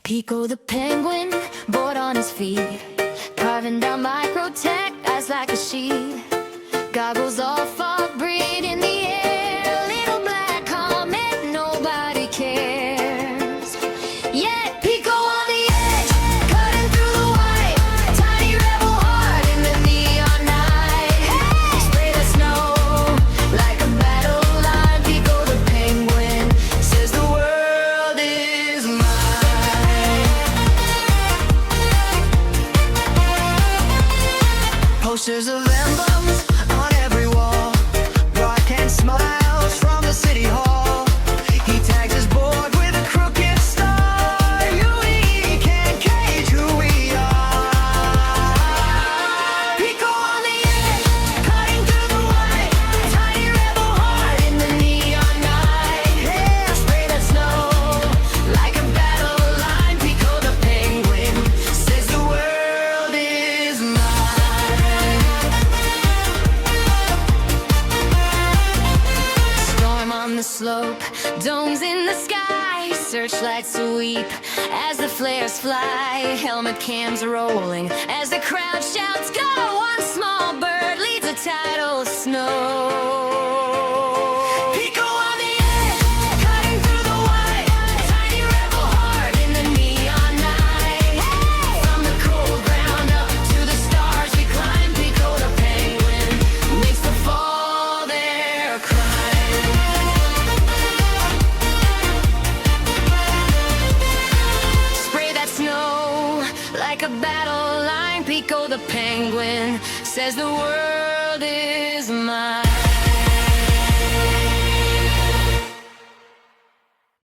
Pico the penguin, bored on his feet, carving down microTech, eyes like a sheet. Goggles all fog, breathe in the air. Little black comet, nobody cares. Yet Pico on the edge, cutting through the white. Tiny rebel heart in the neon night. Hey! Spray the snow like a battle line. Pico the penguin says the world is mine. Posters of emblems on every wall, broadcast smiles from the city hall. He tags his board with a crooked star. We can't cage who we are. Pico on the edge, cutting through the white. Tiny rebel heart in the neon night. Hair spray the snow like a battle line. Pico the penguin says the world is mine. Storm on the slope, domes in the sky. Searchlights sweep as the flares fly. Helmet cams rolling as the crowd shouts go. One small bird leads a tidal snow. Pico on the edge, cutting through the white. Tiny rebel heart in the neon night. Hey! From the cold ground up to the stars we climb. Pico the penguin makes the fall their crime. Spray that snow like a battle line. Pico the penguin says the world is mine.